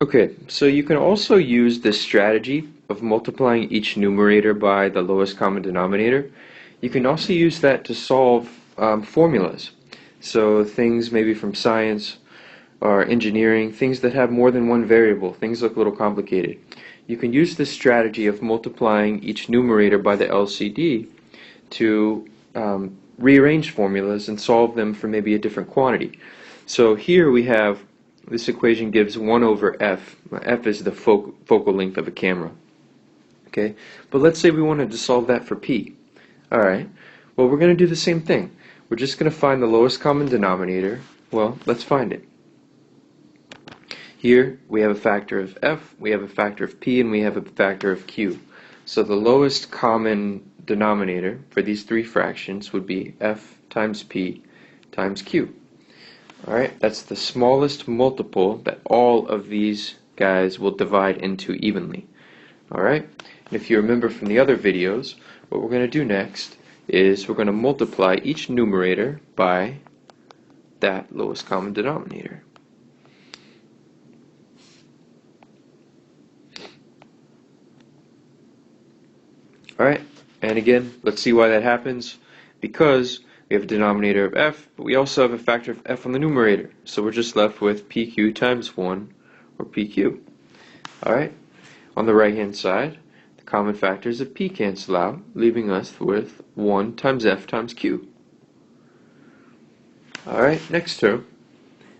Okay, so you can also use this strategy of multiplying each numerator by the lowest common denominator. You can also use that to solve formulas. So things maybe from science or engineering, things that have more than one variable, things look a little complicated. You can use this strategy of multiplying each numerator by the LCD to rearrange formulas and solve them for maybe a different quantity. So here we have this equation gives 1 over f. F is the focal length of a camera. Okay, but let's say we wanted to solve that for p. Alright, well we're going to do the same thing. We're just going to find the lowest common denominator. Well, let's find it. Here we have a factor of f, we have a factor of p, and we have a factor of q. So the lowest common denominator for these three fractions would be f times p times q. Alright, that's the smallest multiple that all of these guys will divide into evenly. Alright, and if you remember from the other videos, what we're going to do next is we're going to multiply each numerator by that lowest common denominator. Alright, and again, let's see why that happens. Because we have a denominator of f, but we also have a factor of f on the numerator. So we're just left with pq times 1, or pq. Alright, on the right hand side, the common factors of p cancel out, leaving us with 1 times f times q. Alright, next term,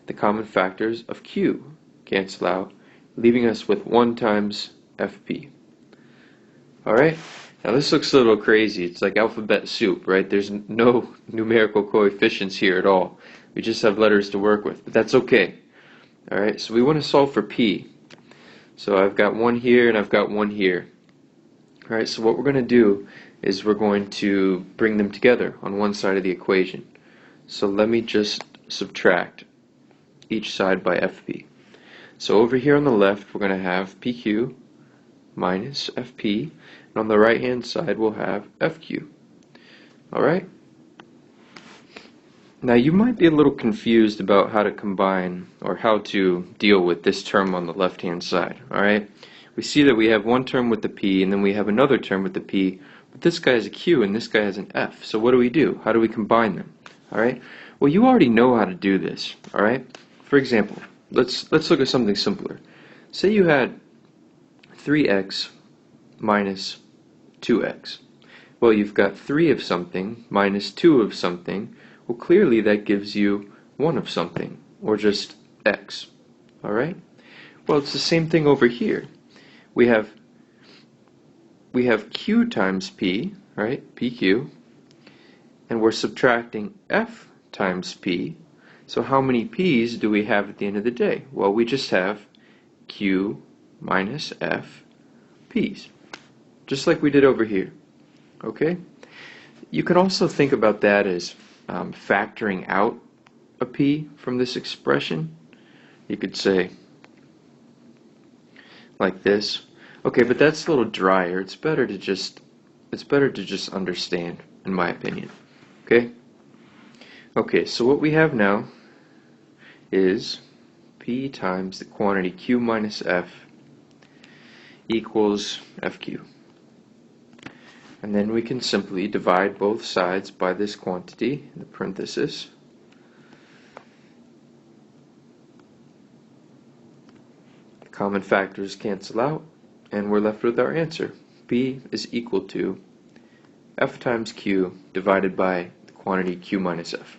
the common factors of q cancel out, leaving us with 1 times fp. Alright, now this looks a little crazy. It's like alphabet soup, right? There's no numerical coefficients here at all. We just have letters to work with, but that's okay. Alright, so we want to solve for p. So I've got 1 here and I've got 1 here. Alright, so what we're going to do is we're going to bring them together on one side of the equation. So let me just subtract each side by fp. So over here on the left we're going to have pq minus fp, and on the right hand side we'll have fq. Alright? Now you might be a little confused about how to combine or how to deal with this term on the left hand side. Alright? We see that we have one term with the p and then we have another term with the p, but this guy has a q and this guy has an f. So what do? How do we combine them? Alright? Well, you already know how to do this. Alright? For example, let's look at something simpler. Say you had 3x minus 2x. Well, you've got 3 of something minus 2 of something. Well, clearly that gives you 1 of something, or just x. Alright? Well, it's the same thing over here. We have q times p, right? pq, and we're subtracting f times p. So how many p's do we have at the end of the day? Well, we just have q minus f p's, just like we did over here. Okay? You can also think about that as factoring out a p from this expression. You could say like this. Okay, but that's a little drier. It's better to just understand, in my opinion. Okay? Okay, so what we have now is p times the quantity q minus f equals fq. And then we can simply divide both sides by this quantity in the parenthesis. The common factors cancel out, and we're left with our answer. P is equal to f times q divided by the quantity q minus f.